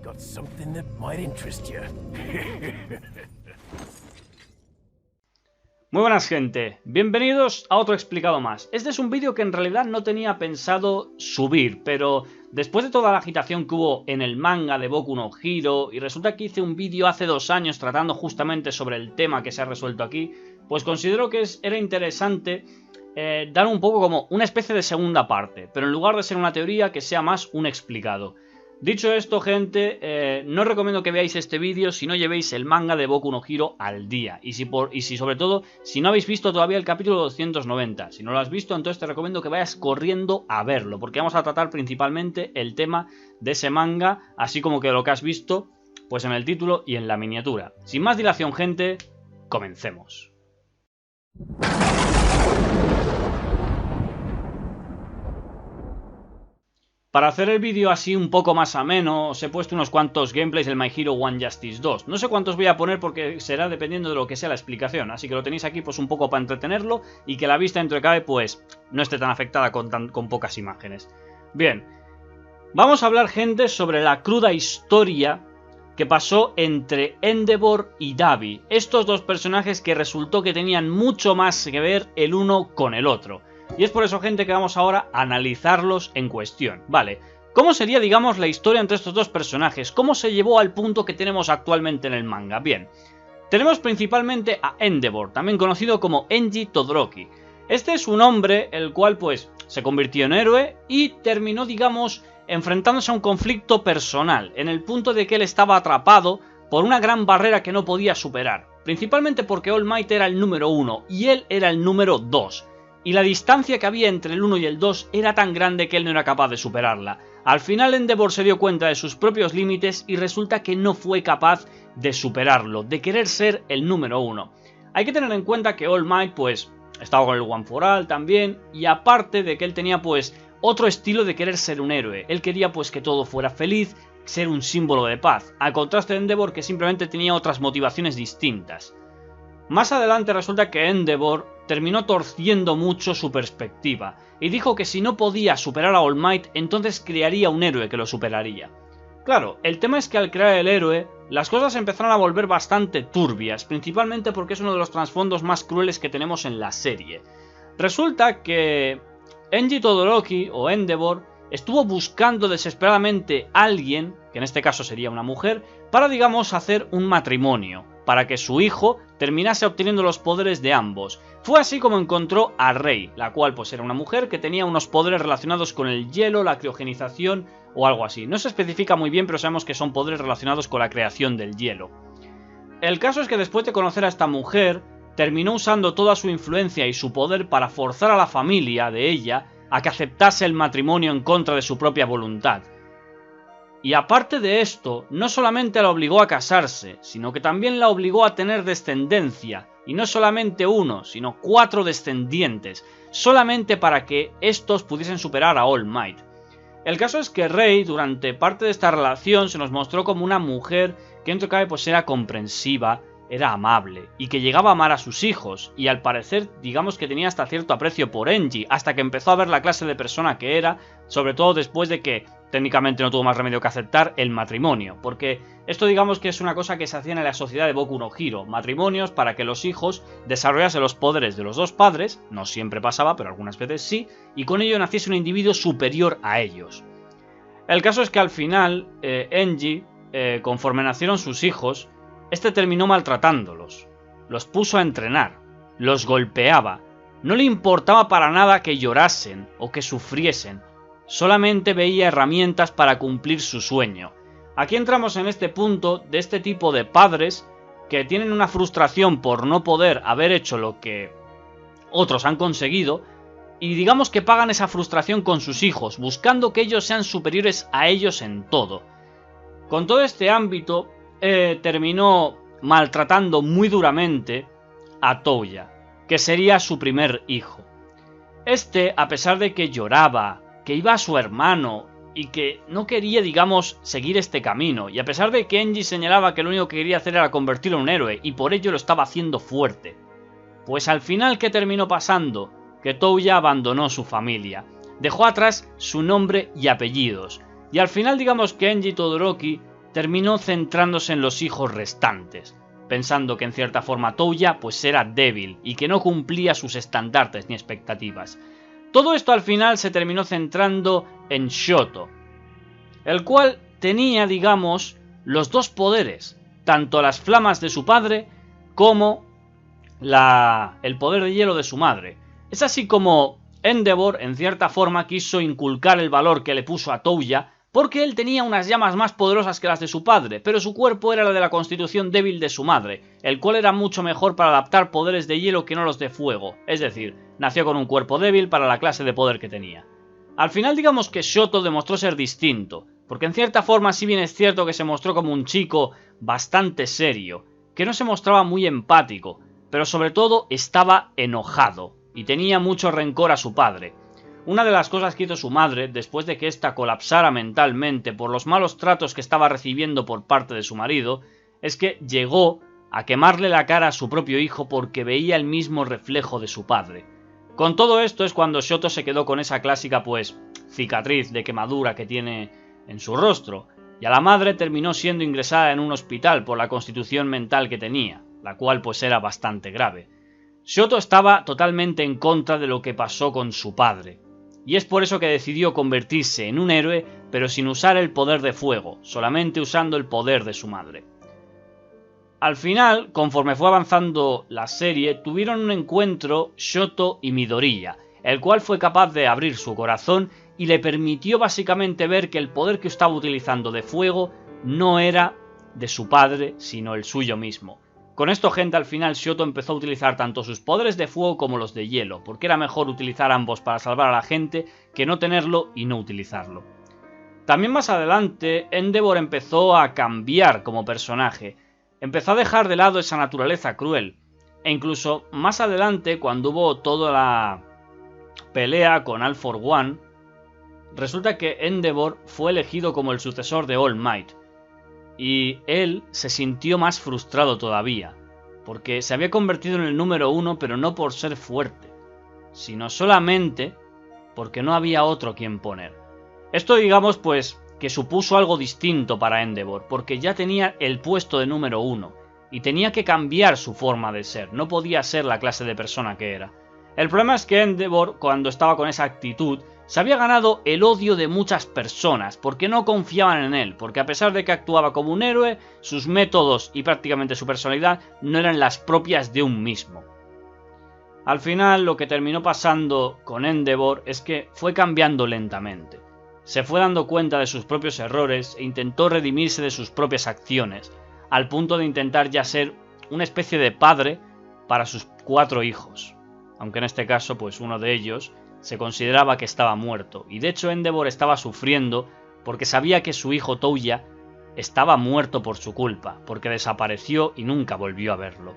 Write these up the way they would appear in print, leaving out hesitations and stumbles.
got something that might interest you. Muy buenas gente, bienvenidos a otro explicado más. Este es un vídeo que en realidad no tenía pensado subir, pero después de toda la agitación que hubo en el manga de Boku no Hero, y resulta que hice un vídeo hace 2 años tratando justamente sobre el tema que se ha resuelto aquí, pues considero que era interesante dar un poco como una especie de segunda parte, pero en lugar de ser una teoría, que sea más un explicado. Dicho esto, gente, no os recomiendo que veáis este vídeo si no llevéis el manga de Boku no Hero al día. Y si sobre todo, si no habéis visto todavía el capítulo 290. Si no lo has visto, entonces te recomiendo que vayas corriendo a verlo, porque vamos a tratar principalmente el tema de ese manga, así como que lo que has visto, pues en el título y en la miniatura. Sin más dilación, gente, comencemos. Para hacer el vídeo así un poco más ameno, os he puesto unos cuantos gameplays del My Hero One Justice 2. No sé cuántos voy a poner porque será dependiendo de lo que sea la explicación, así que lo tenéis aquí pues un poco para entretenerlo y que la vista dentro de cabe pues no esté tan afectada con pocas imágenes. Bien, vamos a hablar, gente, sobre la cruda historia que pasó entre Endeavor y Dabi. Estos dos personajes que resultó que tenían mucho más que ver el uno con el otro. Y es por eso, gente, que vamos ahora a analizarlos en cuestión. Vale, ¿cómo sería, digamos, la historia entre estos dos personajes? ¿Cómo se llevó al punto que tenemos actualmente en el manga? Bien, tenemos principalmente a Endeavor, también conocido como Enji Todoroki. Este es un hombre el cual, pues, se convirtió en héroe y terminó, digamos, enfrentándose a un conflicto personal, en el punto de que él estaba atrapado por una gran barrera que no podía superar. Principalmente porque All Might era el número 1 y él era el número 2. Y la distancia que había entre el 1 y el 2 era tan grande que él no era capaz de superarla. Al final Endeavor se dio cuenta de sus propios límites y resulta que no fue capaz de superarlo, de querer ser el número 1. Hay que tener en cuenta que All Might pues estaba con el One for All también, y aparte de que él tenía pues otro estilo de querer ser un héroe. Él quería pues que todo fuera feliz, ser un símbolo de paz, al contraste de Endeavor, que simplemente tenía otras motivaciones distintas. Más adelante resulta que Endeavor terminó torciendo mucho su perspectiva y dijo que si no podía superar a All Might, entonces crearía un héroe que lo superaría. Claro, el tema es que al crear el héroe, las cosas empezaron a volver bastante turbias, principalmente porque es uno de los trasfondos más crueles que tenemos en la serie. Resulta que Enji Todoroki, o Endeavor, estuvo buscando desesperadamente a alguien, que en este caso sería una mujer, para, digamos, hacer un matrimonio, para que su hijo terminase obteniendo los poderes de ambos. Fue así como encontró a Rei, la cual pues era una mujer que tenía unos poderes relacionados con el hielo, la criogenización o algo así. No se especifica muy bien, pero sabemos que son poderes relacionados con la creación del hielo. El caso es que después de conocer a esta mujer, terminó usando toda su influencia y su poder para forzar a la familia de ella a que aceptase el matrimonio en contra de su propia voluntad. Y aparte de esto, no solamente la obligó a casarse, sino que también la obligó a tener descendencia, y no solamente uno, sino 4 descendientes, solamente para que estos pudiesen superar a All Might. El caso es que Rei, durante parte de esta relación, se nos mostró como una mujer que dentro de cabe pues era comprensiva, era amable, y que llegaba a amar a sus hijos, y al parecer digamos que tenía hasta cierto aprecio por Enji, hasta que empezó a ver la clase de persona que era, sobre todo después de que técnicamente no tuvo más remedio que aceptar el matrimonio, porque esto digamos que es una cosa que se hacía en la sociedad de Boku no Hero, matrimonios para que los hijos desarrollasen los poderes de los dos padres, no siempre pasaba, pero algunas veces sí, y con ello naciese un individuo superior a ellos. El caso es que al final, Enji, conforme nacieron sus hijos, este terminó maltratándolos, los puso a entrenar, los golpeaba, no le importaba para nada que llorasen o que sufriesen, solamente veía herramientas para cumplir su sueño. Aquí entramos en este punto de este tipo de padres que tienen una frustración por no poder haber hecho lo que otros han conseguido y digamos que pagan esa frustración con sus hijos, buscando que ellos sean superiores a ellos en todo. Con todo este ámbito terminó maltratando muy duramente a Touya, que sería su primer hijo. Este, a pesar de que lloraba, que iba a su hermano y que no quería, digamos, seguir este camino, y a pesar de que Enji señalaba que lo único que quería hacer era convertirlo en un héroe y por ello lo estaba haciendo fuerte, pues al final, ¿qué terminó pasando? Que Touya abandonó su familia, dejó atrás su nombre y apellidos, y al final digamos que Enji Todoroki terminó centrándose en los hijos restantes, pensando que en cierta forma Touya pues era débil y que no cumplía sus estandartes ni expectativas. Todo esto al final se terminó centrando en Shoto, el cual tenía, digamos, los dos poderes, tanto las flamas de su padre como el poder de hielo de su madre. Es así como Endeavor en cierta forma quiso inculcar el valor que le puso a Touya, porque él tenía unas llamas más poderosas que las de su padre, pero su cuerpo era la de la constitución débil de su madre, el cual era mucho mejor para adaptar poderes de hielo que no los de fuego, es decir, nació con un cuerpo débil para la clase de poder que tenía. Al final digamos que Shoto demostró ser distinto, porque en cierta forma si bien es cierto que se mostró como un chico bastante serio, que no se mostraba muy empático, pero sobre todo estaba enojado y tenía mucho rencor a su padre. Una de las cosas que hizo su madre, después de que ésta colapsara mentalmente por los malos tratos que estaba recibiendo por parte de su marido, es que llegó a quemarle la cara a su propio hijo porque veía el mismo reflejo de su padre. Con todo esto es cuando Shoto se quedó con esa clásica cicatriz de quemadura que tiene en su rostro, y a la madre terminó siendo ingresada en un hospital por la constitución mental que tenía, la cual era bastante grave. Shoto estaba totalmente en contra de lo que pasó con su padre, y es por eso que decidió convertirse en un héroe, pero sin usar el poder de fuego, solamente usando el poder de su madre. Al final, conforme fue avanzando la serie, tuvieron un encuentro Shoto y Midoriya, el cual fue capaz de abrir su corazón y le permitió básicamente ver que el poder que estaba utilizando de fuego no era de su padre, sino el suyo mismo. Con esto, gente, al final Shoto empezó a utilizar tanto sus poderes de fuego como los de hielo, porque era mejor utilizar ambos para salvar a la gente que no tenerlo y no utilizarlo. También más adelante, Endeavor empezó a cambiar como personaje, empezó a dejar de lado esa naturaleza cruel, e incluso más adelante, cuando hubo toda la pelea con All For One, resulta que Endeavor fue elegido como el sucesor de All Might. Y él se sintió más frustrado todavía, porque se había convertido en el número 1, pero no por ser fuerte, sino solamente porque no había otro quien poner. Esto digamos que supuso algo distinto para Endeavor, porque ya tenía el puesto de número 1, y tenía que cambiar su forma de ser, no podía ser la clase de persona que era. El problema es que Endeavor, cuando estaba con esa actitud, se había ganado el odio de muchas personas, porque no confiaban en él, porque a pesar de que actuaba como un héroe, sus métodos y prácticamente su personalidad no eran las propias de un mismo. Al final, lo que terminó pasando con Endeavor es que fue cambiando lentamente. Se fue dando cuenta de sus propios errores e intentó redimirse de sus propias acciones, al punto de intentar ya ser una especie de padre para sus 4 hijos, aunque en este caso uno de ellos se consideraba que estaba muerto, y de hecho Endeavor estaba sufriendo porque sabía que su hijo Touya estaba muerto por su culpa, porque desapareció y nunca volvió a verlo.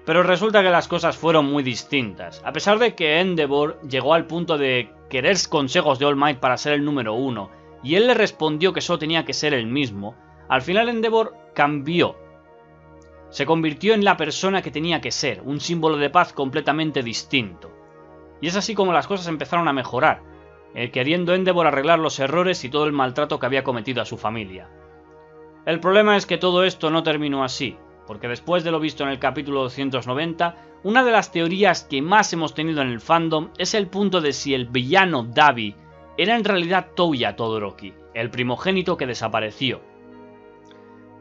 Pero resulta que las cosas fueron muy distintas. A pesar de que Endeavor llegó al punto de querer consejos de All Might para ser el número 1, y él le respondió que solo tenía que ser el mismo, al final Endeavor cambió. Se convirtió en la persona que tenía que ser, un símbolo de paz completamente distinto. Y es así como las cosas empezaron a mejorar, queriendo Endeavor arreglar los errores y todo el maltrato que había cometido a su familia. El problema es que todo esto no terminó así, porque después de lo visto en el capítulo 290, una de las teorías que más hemos tenido en el fandom es el punto de si el villano Dabi era en realidad Touya Todoroki, el primogénito que desapareció.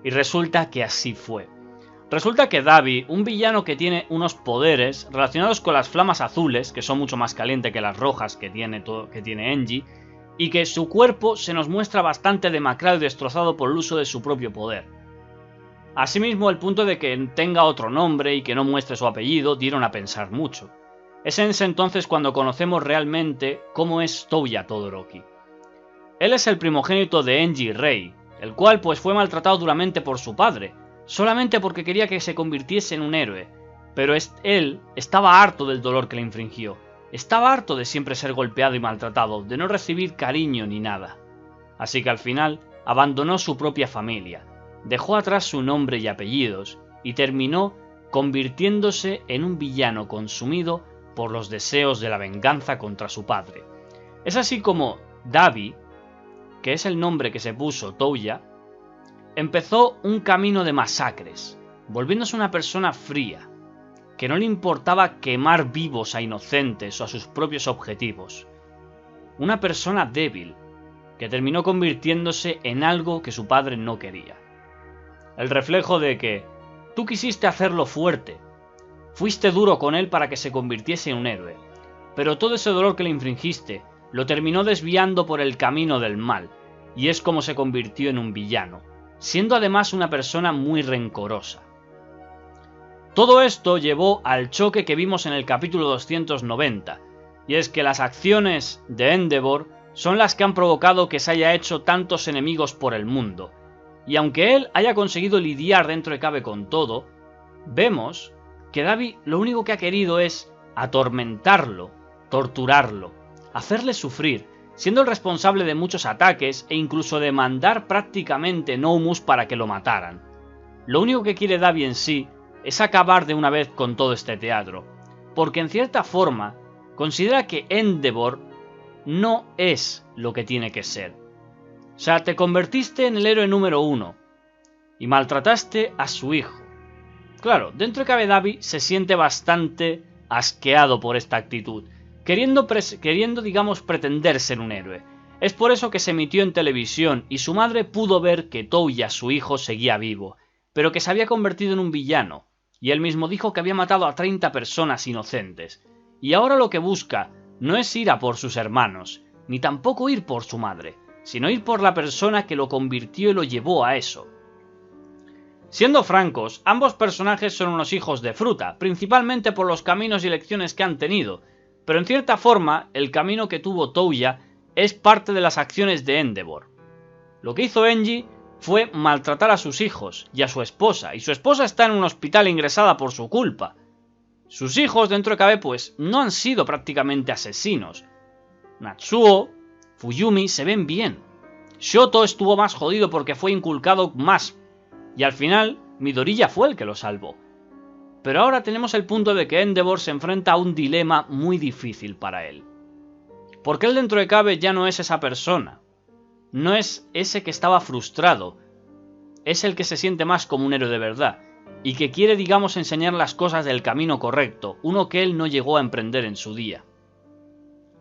Y resulta que así fue. Resulta que Dabi, un villano que tiene unos poderes relacionados con las flamas azules, que son mucho más calientes que las rojas que tiene Enji, y que su cuerpo se nos muestra bastante demacrado y destrozado por el uso de su propio poder. Asimismo, el punto de que tenga otro nombre y que no muestre su apellido dieron a pensar mucho. Es en ese entonces cuando conocemos realmente cómo es Touya Todoroki. Él es el primogénito de Enji Rei, el cual fue maltratado duramente por su padre, solamente porque quería que se convirtiese en un héroe, pero él estaba harto del dolor que le infringió, estaba harto de siempre ser golpeado y maltratado, de no recibir cariño ni nada. Así que al final abandonó su propia familia, dejó atrás su nombre y apellidos y terminó convirtiéndose en un villano consumido por los deseos de la venganza contra su padre. Es así como Dabi, que es el nombre que se puso Touya, empezó un camino de masacres, volviéndose una persona fría, que no le importaba quemar vivos a inocentes o a sus propios objetivos. Una persona débil, que terminó convirtiéndose en algo que su padre no quería. El reflejo de que tú quisiste hacerlo fuerte, fuiste duro con él para que se convirtiese en un héroe, pero todo ese dolor que le infringiste lo terminó desviando por el camino del mal, y es como se convirtió en un villano, siendo además una persona muy rencorosa. Todo esto llevó al choque que vimos en el capítulo 290, y es que las acciones de Endeavor son las que han provocado que se haya hecho tantos enemigos por el mundo, y aunque él haya conseguido lidiar dentro de cabe con todo, vemos que Davi lo único que ha querido es atormentarlo, torturarlo, hacerle sufrir, siendo el responsable de muchos ataques e incluso de mandar prácticamente Noumus para que lo mataran. Lo único que quiere Davi en sí es acabar de una vez con todo este teatro, porque en cierta forma considera que Endeavor no es lo que tiene que ser. O sea, te convertiste en el héroe número 1 y maltrataste a su hijo. Claro, dentro de cabe Davi se siente bastante asqueado por esta actitud, queriendo digamos pretender ser un héroe. Es por eso que se emitió en televisión y su madre pudo ver que Touya, su hijo, seguía vivo, pero que se había convertido en un villano, y él mismo dijo que había matado a 30 personas inocentes, y ahora lo que busca no es ir a por sus hermanos, ni tampoco ir por su madre, sino ir por la persona que lo convirtió y lo llevó a eso. Siendo francos, ambos personajes son unos hijos de fruta, principalmente por los caminos y elecciones que han tenido, pero en cierta forma el camino que tuvo Touya es parte de las acciones de Endeavor. Lo que hizo Engie fue maltratar a sus hijos y a su esposa, y su esposa está en un hospital ingresada por su culpa. Sus hijos, dentro de cabe, pues no han sido prácticamente asesinos. Natsuo, Fuyumi se ven bien. Shoto estuvo más jodido porque fue inculcado más, y al final Midoriya fue el que lo salvó. Pero ahora tenemos el punto de que Endeavor se enfrenta a un dilema muy difícil para él. Porque él dentro de cabe ya no es esa persona. No es ese que estaba frustrado. Es el que se siente más como un héroe de verdad. Y que quiere, digamos, enseñar las cosas del camino correcto. Uno que él no llegó a emprender en su día.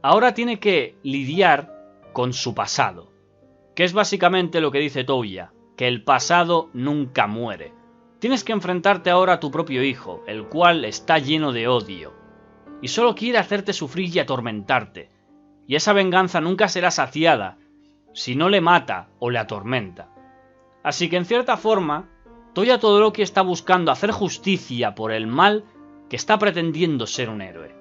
Ahora tiene que lidiar con su pasado. Que es básicamente lo que dice Touya. Que el pasado nunca muere. Tienes que enfrentarte ahora a tu propio hijo, el cual está lleno de odio. Y solo quiere hacerte sufrir y atormentarte. Y esa venganza nunca será saciada si no le mata o le atormenta. Así que en cierta forma, Touya Todoroki está buscando hacer justicia por el mal que está pretendiendo ser un héroe.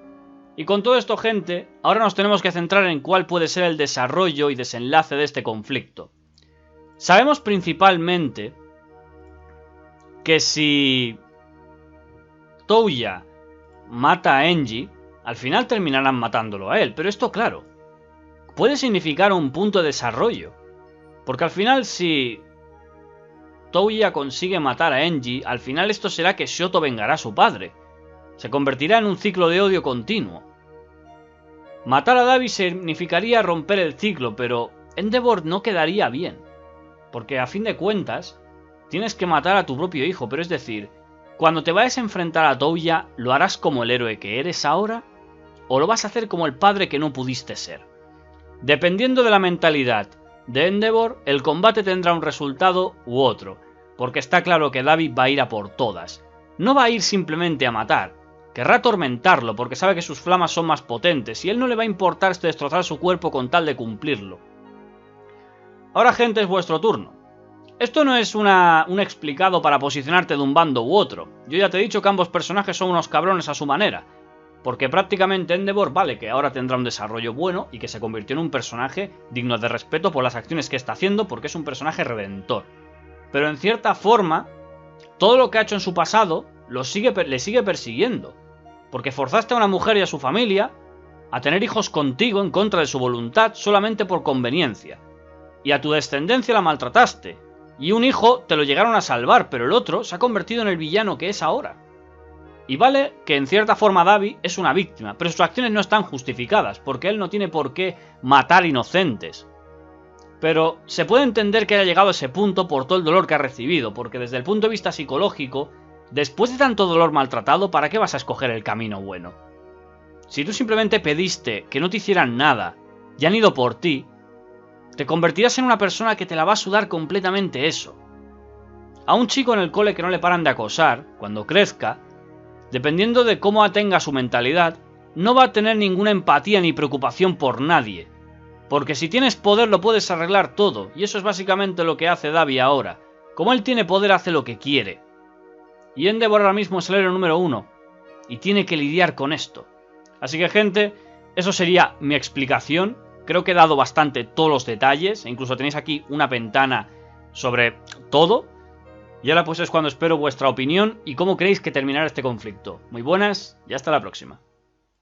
Y con todo esto, gente, ahora nos tenemos que centrar en cuál puede ser el desarrollo y desenlace de este conflicto. Sabemos principalmente que si Touya mata a Engie, al final terminarán matándolo a él, pero esto, claro, puede significar un punto de desarrollo, porque al final si Touya consigue matar a Engie, al final esto será que Shoto vengará a su padre, se convertirá en un ciclo de odio continuo. Matar a Davi significaría romper el ciclo, pero Endeavor no quedaría bien, porque a fin de cuentas tienes que matar a tu propio hijo, pero es decir, cuando te vayas a enfrentar a Touya, ¿lo harás como el héroe que eres ahora? ¿O lo vas a hacer como el padre que no pudiste ser? Dependiendo de la mentalidad de Endeavor, el combate tendrá un resultado u otro, porque está claro que Davi va a ir a por todas. No va a ir simplemente a matar, querrá atormentarlo porque sabe que sus flamas son más potentes y él no le va a importar destrozar su cuerpo con tal de cumplirlo. Ahora, gente, es vuestro turno. Esto no es un explicado para posicionarte de un bando u otro. Yo ya te he dicho que ambos personajes son unos cabrones a su manera. Porque prácticamente Endeavor, vale, que ahora tendrá un desarrollo bueno y que se convirtió en un personaje digno de respeto por las acciones que está haciendo, porque es un personaje redentor. Pero en cierta forma, todo lo que ha hecho en su pasado le sigue persiguiendo. Porque forzaste a una mujer y a su familia a tener hijos contigo en contra de su voluntad solamente por conveniencia. Y a tu descendencia la maltrataste. Y un hijo te lo llegaron a salvar, pero el otro se ha convertido en el villano que es ahora. Y vale que en cierta forma Davi es una víctima, pero sus acciones no están justificadas, porque él no tiene por qué matar inocentes. Pero se puede entender que haya llegado a ese punto por todo el dolor que ha recibido, porque desde el punto de vista psicológico, después de tanto dolor maltratado, ¿para qué vas a escoger el camino bueno? Si tú simplemente pediste que no te hicieran nada y han ido por ti, te convertirás en una persona que te la va a sudar completamente eso. A un chico en el cole que no le paran de acosar, cuando crezca, dependiendo de cómo tenga su mentalidad, no va a tener ninguna empatía ni preocupación por nadie. Porque si tienes poder lo puedes arreglar todo, y eso es básicamente lo que hace Davi ahora. Como él tiene poder hace lo que quiere. Y Endeavor ahora mismo es el héroe número 1, y tiene que lidiar con esto. Así que gente, eso sería mi explicación. Creo que he dado bastante todos los detalles, e incluso tenéis aquí una ventana sobre todo. Y ahora pues es cuando espero vuestra opinión y cómo creéis que terminará este conflicto. Muy buenas y hasta la próxima.